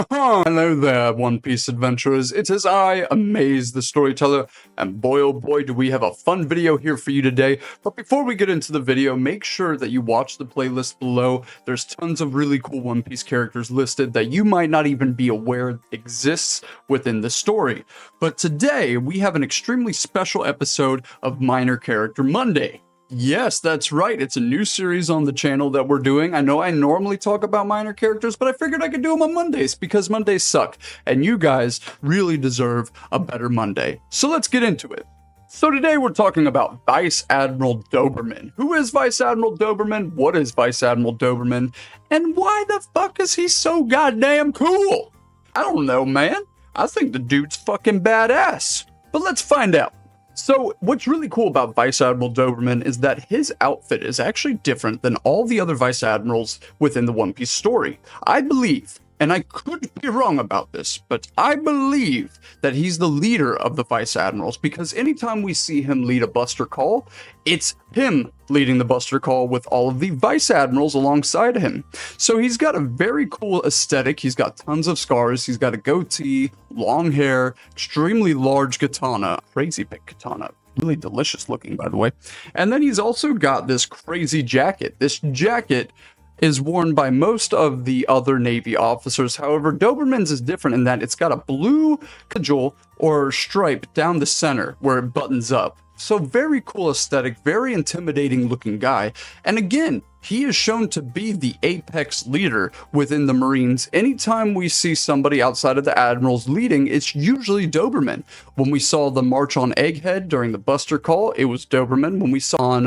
Hello there, One Piece adventurers. It is I, Amaze the Storyteller, and boy oh boy do we have a fun video here for you today. But before we get into the video, make sure that you watch the playlist below. There's tons of really cool One Piece characters listed that you might not even be aware exists within the story. But today, we have an extremely special episode of Minor Character Monday. Yes, that's right. It's a new series on the channel that we're doing. I know I normally talk about minor characters, but I figured I could do them on Mondays because Mondays suck, and you guys really deserve a better Monday. So let's get into it. So today we're talking about Vice Admiral Doberman. Who is Vice Admiral Doberman? What is Vice Admiral Doberman? And why the fuck is he so goddamn cool? I don't know, man. I think the dude's fucking badass. But let's find out. So, what's really cool about Vice Admiral Doberman is that his outfit is actually different than all the other Vice Admirals within the One Piece story. I believe, and I could be wrong about this, but I believe that he's the leader of the Vice Admirals because anytime we see him lead a Buster Call, it's him leading the Buster Call with all of the Vice Admirals alongside him. So he's got a very cool aesthetic. He's got tons of scars. He's got a goatee, long hair, extremely large katana, crazy big katana. Really delicious looking, by the way. And then he's also got this crazy jacket. This jacket is worn by most of the other Navy officers. However, Doberman's is different in that it's got a blue cudgel or stripe down the center where it buttons up. So very cool aesthetic, very intimidating looking guy. And again, he is shown to be the apex leader within the Marines. Anytime we see somebody outside of the admirals leading, it's usually Doberman. When we saw the march on Egghead during the Buster Call, it was Doberman. When we saw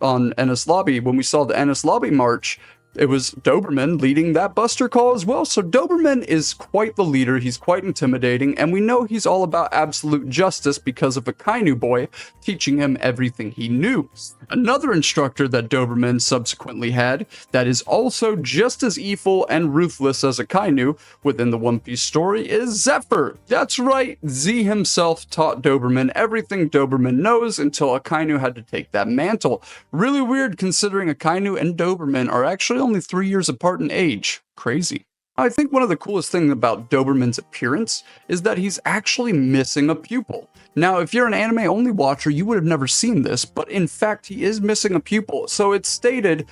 on Ennis Lobby, when we saw the Ennis Lobby march, it was Doberman leading that Buster Call as well. So Doberman is quite the leader. He's quite intimidating, and we know he's all about absolute justice because of a Kainu boy teaching him everything he knew. Another instructor that Doberman subsequently had that is also just as evil and ruthless as a Kainu within the One Piece story is Zephyr. That's right, Z himself taught Doberman everything Doberman knows until a Kainu had to take that mantle. Really weird considering a Kainu and Doberman are actually only 3 years apart in age. Crazy. I think one of the coolest things about Doberman's appearance is that he's actually missing a pupil. Now, if you're an anime-only watcher, you would have never seen this, but in fact, he is missing a pupil. So it's stated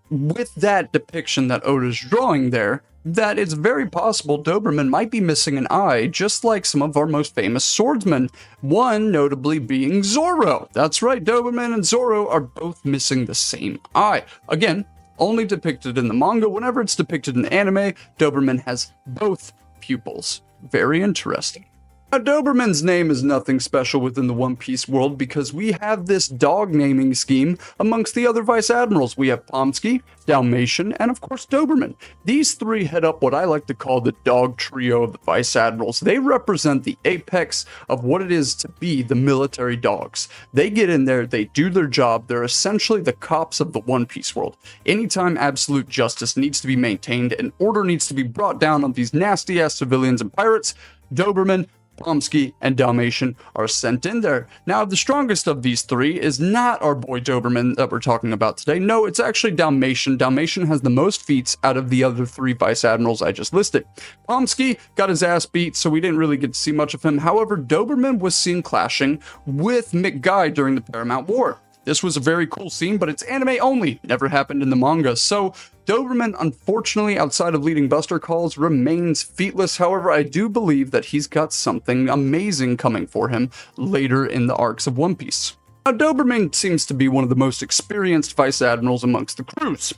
with that depiction that Oda's drawing there, that it's very possible Doberman might be missing an eye, just like some of our most famous swordsmen, one notably being Zoro. That's right, Doberman and Zoro are both missing the same eye. Again, only depicted in the manga. Whenever it's depicted in anime, Doberman has both pupils. Very interesting. Now, Doberman's name is nothing special within the One Piece world because we have this dog naming scheme amongst the other Vice Admirals. We have Pomsky, Dalmatian, and of course Doberman. These three head up what I like to call the dog trio of the Vice Admirals. They represent the apex of what it is to be the military dogs. They get in there, they do their job, they're essentially the cops of the One Piece world. Anytime absolute justice needs to be maintained and order needs to be brought down on these nasty-ass civilians and pirates, Doberman, Pomsky, and Dalmatian are sent in there. Now, the strongest of these three is not our boy Doberman that we're talking about today. No, it's actually Dalmatian. Dalmatian has the most feats out of the other three Vice Admirals I just listed. Pomsky got his ass beat, so we didn't really get to see much of him. However, Doberman was seen clashing with McGuy during the Paramount War. This was a very cool scene, but it's anime only. Never happened in the manga. So Doberman, unfortunately, outside of leading Buster Calls, remains featless. However, I do believe that he's got something amazing coming for him later in the arcs of One Piece. Now, Doberman seems to be one of the most experienced Vice Admirals amongst the crews.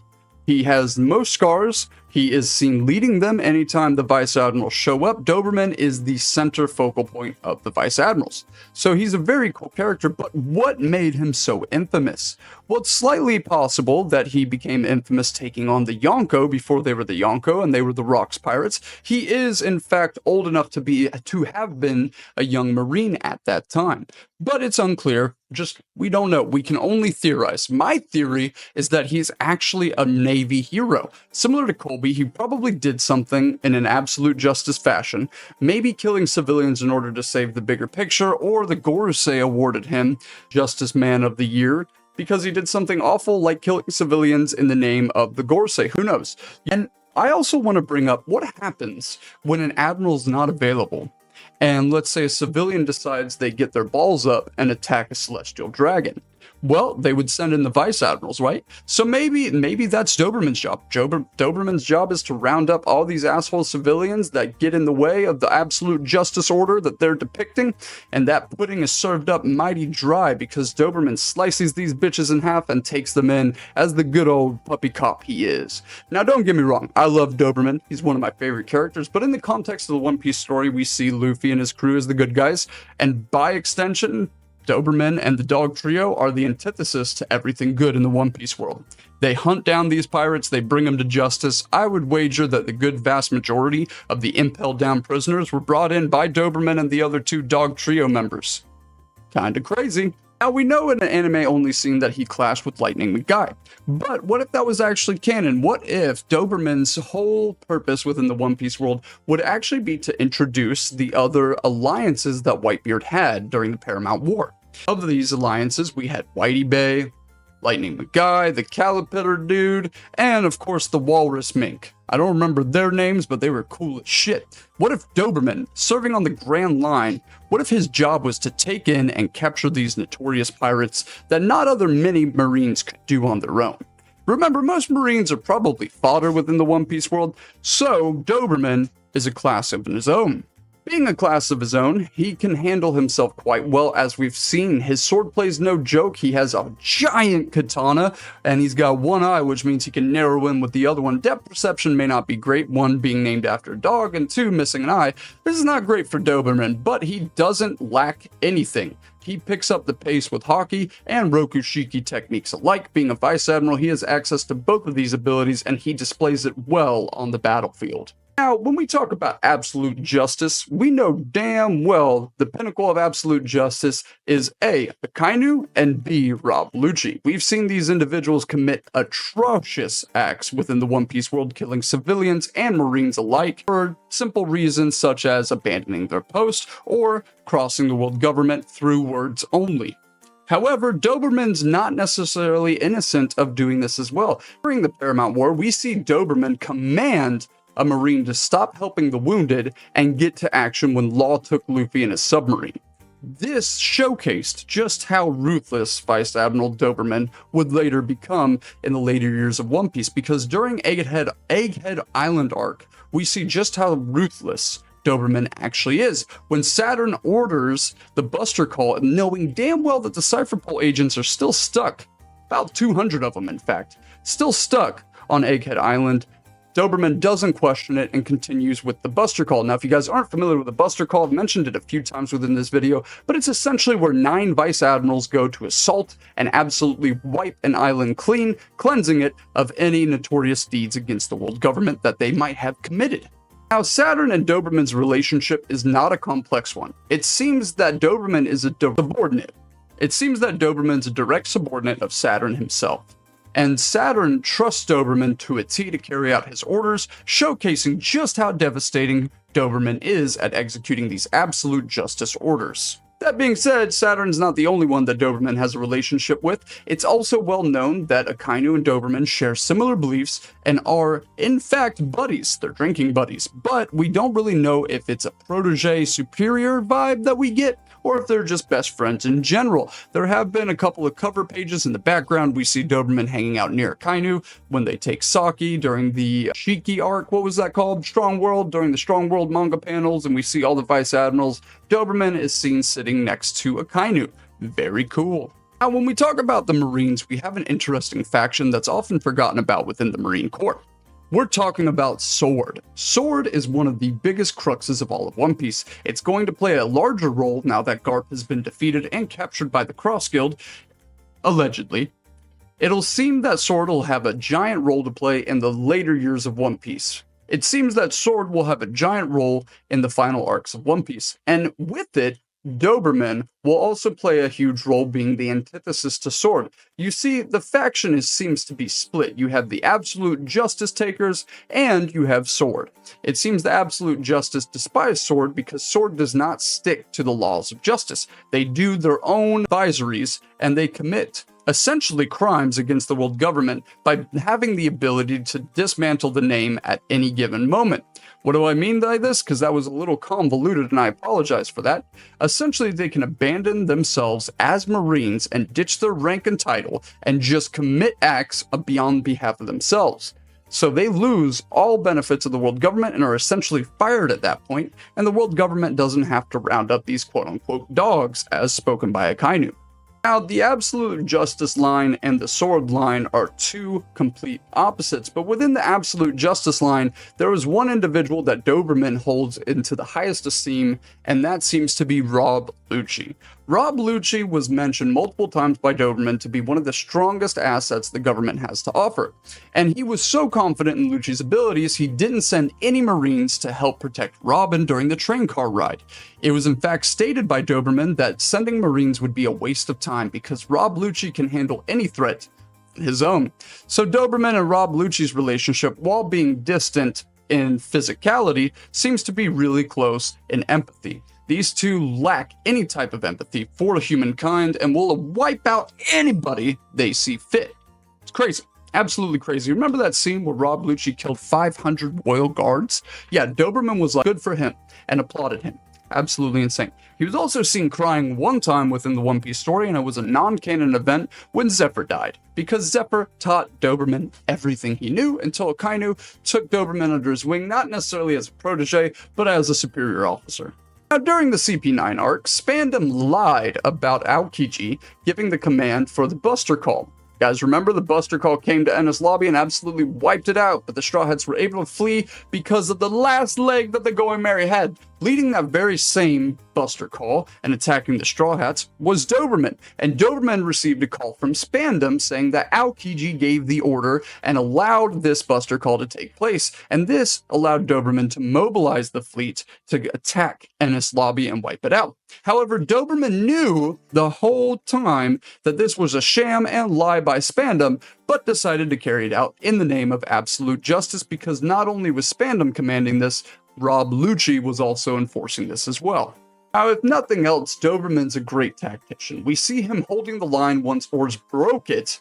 He has the most scars. He is seen leading them anytime the Vice Admirals show up. Doberman is the center focal point of the Vice Admirals. So he's a very cool character, but what made him so infamous? Well, it's slightly possible that he became infamous taking on the Yonko before they were the Yonko and they were the Rocks Pirates. He is, in fact, old enough to have been a young Marine at that time. But it's unclear. We don't know. We can only theorize. My theory is that he's actually a Navy hero. Similar to Colby, he probably did something in an absolute justice fashion, maybe killing civilians in order to save the bigger picture, or the Gorosei awarded him Justice Man of the Year because he did something awful like killing civilians in the name of the Gorosei. Who knows? And I also want to bring up what happens when an admiral's not available, and let's say a civilian decides they get their balls up and attack a celestial dragon. Well, they would send in the vice admirals, right? So maybe that's Doberman's job. Doberman's job is to round up all these asshole civilians that get in the way of the absolute justice order that they're depicting, and that pudding is served up mighty dry because Doberman slices these bitches in half and takes them in as the good old puppy cop he is. Now, don't get me wrong, I love Doberman. He's one of my favorite characters, but in the context of the One Piece story, we see Luffy and his crew as the good guys, and by extension, Doberman and the dog trio are the antithesis to everything good in the One Piece world. They hunt down these pirates, they bring them to justice. I would wager that the good vast majority of the impelled down prisoners were brought in by Doberman and the other two dog trio members. Kinda crazy. Now, we know in an anime-only scene that he clashed with Lightning McGuy, but what if that was actually canon? What if Doberman's whole purpose within the One Piece world would actually be to introduce the other alliances that Whitebeard had during the Paramount War? Of these alliances, we had Whitey Bay, Lightning McGuy, the Caliper dude, and of course the Walrus Mink. I don't remember their names, but they were cool as shit. What if Doberman, serving on the Grand Line, what if his job was to take in and capture these notorious pirates that not other mini Marines could do on their own? Remember, most Marines are probably fodder within the One Piece world, so Doberman is a class of his own. Being a class of his own, he can handle himself quite well, as we've seen. His swordplay's no joke. He has a giant katana, and he's got one eye, which means he can narrow in with the other one. Depth perception may not be great, one being named after a dog, and two, missing an eye. This is not great for Doberman, but he doesn't lack anything. He picks up the pace with Haki and Rokushiki techniques alike. Being a Vice Admiral, he has access to both of these abilities, and he displays it well on the battlefield. Now, when we talk about absolute justice, we know damn well the pinnacle of absolute justice is A, Akainu, and B, Rob Lucci. We've seen these individuals commit atrocious acts within the One Piece world, killing civilians and Marines alike for simple reasons such as abandoning their post or crossing the world government through words only. However, Doberman's not necessarily innocent of doing this as well. During the Paramount War, we see Doberman command a Marine to stop helping the wounded and get to action when Law took Luffy in his submarine. This showcased just how ruthless Vice Admiral Doberman would later become in the later years of One Piece, because during Egghead Island arc, we see just how ruthless Doberman actually is. When Saturn orders the Buster Call, knowing damn well that the Cypherpole agents are still stuck, about 200 of them in fact, still stuck on Egghead Island, Doberman doesn't question it and continues with the Buster Call. Now, if you guys aren't familiar with the Buster Call, I've mentioned it a few times within this video, but it's essentially where 9 Vice Admirals go to assault and absolutely wipe an island clean, cleansing it of any notorious deeds against the world government that they might have committed. Now, Saturn and Doberman's relationship is not a complex one. It seems that Doberman is a subordinate. It seems that Doberman's a direct subordinate of Saturn himself. And Saturn trusts Doberman to a T to carry out his orders, showcasing just how devastating Doberman is at executing these absolute justice orders. That being said, Saturn's not the only one that Doberman has a relationship with. It's also well known that Akainu and Doberman share similar beliefs and are, in fact, buddies. They're drinking buddies. But we don't really know if it's a protege superior vibe that we get, or if they're just best friends in general. There have been a couple of cover pages in the background. We see Doberman hanging out near Akainu when they take Saki during the Shiki arc. What was that called? Strong World, during the Strong World manga panels, and we see all the Vice Admirals. Doberman is seen sitting next to Akainu. Very cool. Now, when we talk about the Marines, we have an interesting faction that's often forgotten about within the Marine Corps. We're talking about Sword. Sword is one of the biggest cruxes of all of One Piece. It's going to play a larger role now that Garp has been defeated and captured by the Cross Guild, allegedly. It'll seem that Sword will have a giant role to play in the later years of One Piece. It seems that Sword will have a giant role in the final arcs of One Piece, and with it, Doberman will also play a huge role, being the antithesis to Sword. You see, the faction seems to be split. You have the absolute justice takers, and you have Sword. It seems the absolute justice despise Sword because Sword does not stick to the laws of justice. They do their own advisories, and they commit essentially crimes against the world government by having the ability to dismantle the name at any given moment. What do I mean by this? Because that was a little convoluted and I apologize for that. Essentially, they can abandon themselves as Marines and ditch their rank and title and just commit acts beyond behalf of themselves. So they lose all benefits of the world government and are essentially fired at that point, and the world government doesn't have to round up these quote-unquote dogs as spoken by Akainu. Now, the absolute justice line and the sword line are two complete opposites, but within the absolute justice line, there is one individual that Doberman holds into the highest esteem, and that seems to be Rob Lucci. Rob Lucci was mentioned multiple times by Doberman to be one of the strongest assets the government has to offer, and he was so confident in Lucci's abilities, he didn't send any Marines to help protect Robin during the train car ride. It was in fact stated by Doberman that sending Marines would be a waste of time because Rob Lucci can handle any threat his own. So Doberman and Rob Lucci's relationship, while being distant in physicality, seems to be really close in empathy. These two lack any type of empathy for humankind and will wipe out anybody they see fit. It's crazy. Absolutely crazy. Remember that scene where Rob Lucci killed 500 royal guards? Yeah, Doberman was like, good for him, and applauded him. Absolutely insane. He was also seen crying one time within the One Piece story, and it was a non-canon event when Zephyr died, because Zephyr taught Doberman everything he knew until Akainu took Doberman under his wing, not necessarily as a protege, but as a superior officer. Now, during the CP9 arc, Spandam lied about Aokiji giving the command for the Buster Call. Guys, remember the Buster Call came to Enies Lobby and absolutely wiped it out, but the Straw Hats were able to flee because of the last leg that the Going Merry had. Leading that very same Buster Call and attacking the Straw Hats was Doberman, and Doberman received a call from Spandam saying that Aokiji gave the order and allowed this Buster Call to take place, and this allowed Doberman to mobilize the fleet to attack Enies Lobby and wipe it out. However, Doberman knew the whole time that this was a sham and lie by Spandam, but decided to carry it out in the name of absolute justice because not only was Spandam commanding this, Rob Lucci was also enforcing this as well. Now, if nothing else, Doberman's a great tactician. We see him holding the line once Ors broke it.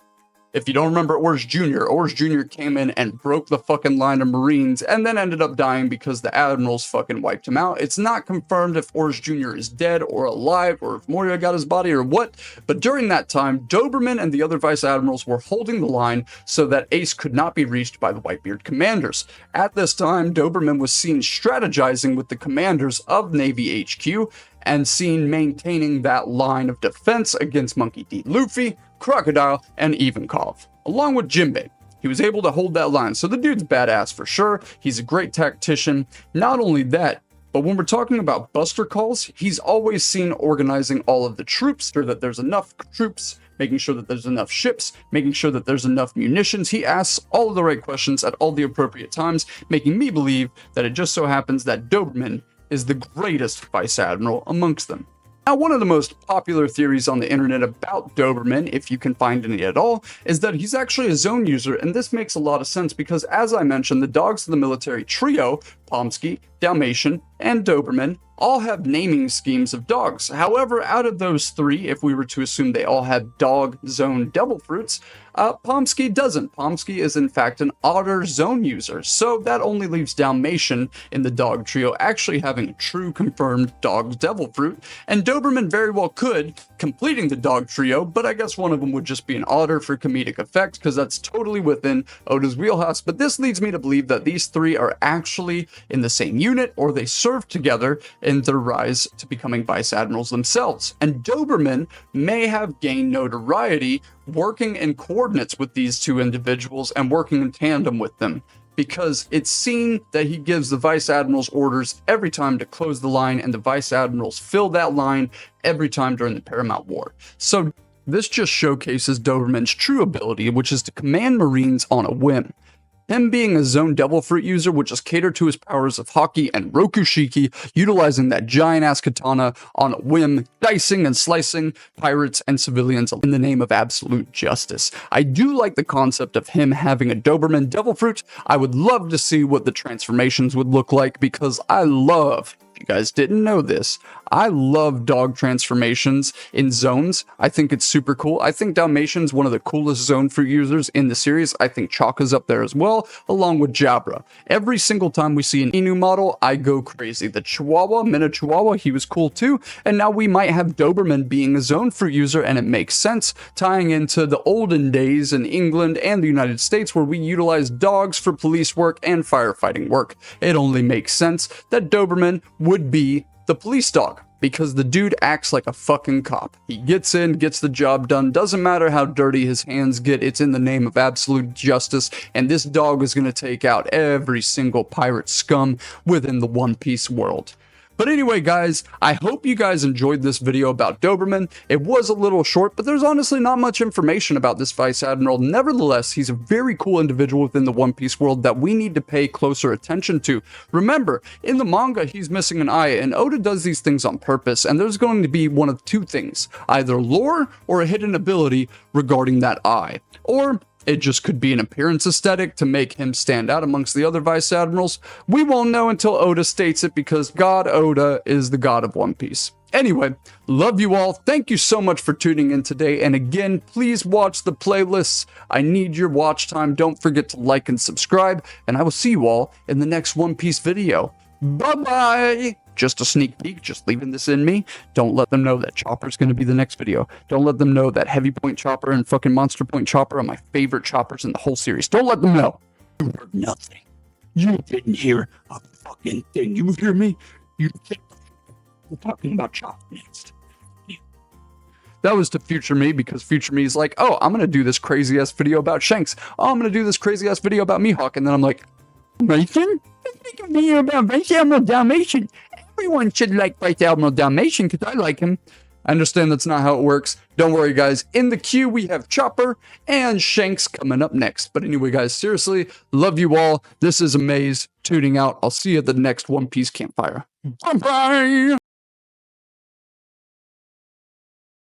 If you don't remember Ors Jr. came in and broke the fucking line of Marines and then ended up dying because the Admirals fucking wiped him out. It's not confirmed if Ors Jr. is dead or alive or if Moria got his body or what, but during that time, Doberman and the other Vice Admirals were holding the line so that Ace could not be reached by the Whitebeard commanders. At this time, Doberman was seen strategizing with the commanders of Navy HQ and seen maintaining that line of defense against Monkey D. Luffy, Crocodile, and Ivankov, along with Jinbei. He was able to hold that line, so the dude's badass for sure. He's a great tactician. Not only that, but when we're talking about Buster Calls, he's always seen organizing all of the troops, sure that there's enough troops, making sure that there's enough ships, making sure that there's enough munitions. He asks all of the right questions at all the appropriate times, making me believe that it just so happens that Doberman is the greatest Vice Admiral amongst them. Now, one of the most popular theories on the internet about Doberman, if you can find any at all, is that he's actually a zone user, and this makes a lot of sense because, as I mentioned, the dogs of the military trio, Pomsky, Dalmatian, and Doberman, all have naming schemes of dogs. However, out of those three, if we were to assume they all had dog zone devil fruits, Pomsky doesn't. Pomsky is in fact an otter zone user, so that only leaves Dalmatian in the dog trio actually having a true confirmed dog devil fruit, and Doberman very well could, completing the dog trio, but I guess one of them would just be an otter for comedic effect, because that's totally within Oda's wheelhouse, but this leads me to believe that these three are actually in the same unit, or they serve together in their rise to becoming Vice Admirals themselves, and Doberman may have gained notoriety working in coordinates with these two individuals and working in tandem with them, because it's seen that he gives the Vice Admirals orders every time to close the line, and the Vice Admirals fill that line every time during the Paramount War. So this just showcases Doberman's true ability, which is to command Marines on a whim. Him being a zone devil fruit user would just cater to his powers of Haki and Rokushiki, utilizing that giant-ass katana on a whim, dicing and slicing pirates and civilians in the name of absolute justice. I do like the concept of him having a Doberman devil fruit. I would love to see what the transformations would look like because I love you guys didn't know this, I love dog transformations in zones. I think it's super cool. I think Dalmatian's one of the coolest zone fruit users in the series. I think Chaka's up there as well, along with Jabra. Every single time we see an Inu model, I go crazy. The Chihuahua, Mini Chihuahua, he was cool too. And now we might have Doberman being a zone fruit user, and it makes sense, tying into the olden days in England and the United States where we utilized dogs for police work and firefighting work. It only makes sense that Doberman would be the police dog, because the dude acts like a fucking cop. He gets in, gets the job done, doesn't matter how dirty his hands get, it's in the name of absolute justice, and this dog is gonna take out every single pirate scum within the One Piece world. But anyway, guys, I hope you guys enjoyed this video about Doberman. It was a little short, but there's honestly not much information about this Vice Admiral. Nevertheless, he's a very cool individual within the One Piece world that we need to pay closer attention to. Remember, in the manga, he's missing an eye, and Oda does these things on purpose, and there's going to be one of two things, either lore or a hidden ability regarding that eye. Or it just could be an appearance aesthetic to make him stand out amongst the other Vice Admirals. We won't know until Oda states it, because God Oda is the god of One Piece. Anyway, love you all. Thank you so much for tuning in today. And again, please watch the playlists. I need your watch time. Don't forget to like and subscribe. And I will see you all in the next One Piece video. Bye-bye. Just a sneak peek, just leaving this in me. Don't let them know that Chopper's going to be the next video. Don't let them know that Heavy Point Chopper and fucking Monster Point Chopper are my favorite choppers in the whole series. Don't let them know. You heard nothing. You didn't hear a fucking thing. You hear me? You think we're talking about Chopper next. That was to Future Me, because Future Me is like, oh, I'm going to do this crazy-ass video about Shanks. Oh, I'm going to do this crazy-ass video about Mihawk. And then I'm like, Mason? Let's make a video about Vice Admiral Dalmatian. Everyone should like Vice Admiral Dalmatian because I like him. I understand that's not how it works. Don't worry, guys. In the queue, we have Chopper and Shanks coming up next. But anyway, guys, seriously, love you all. This is Amaze tuning out. I'll see you at the next One Piece campfire. Bye-bye!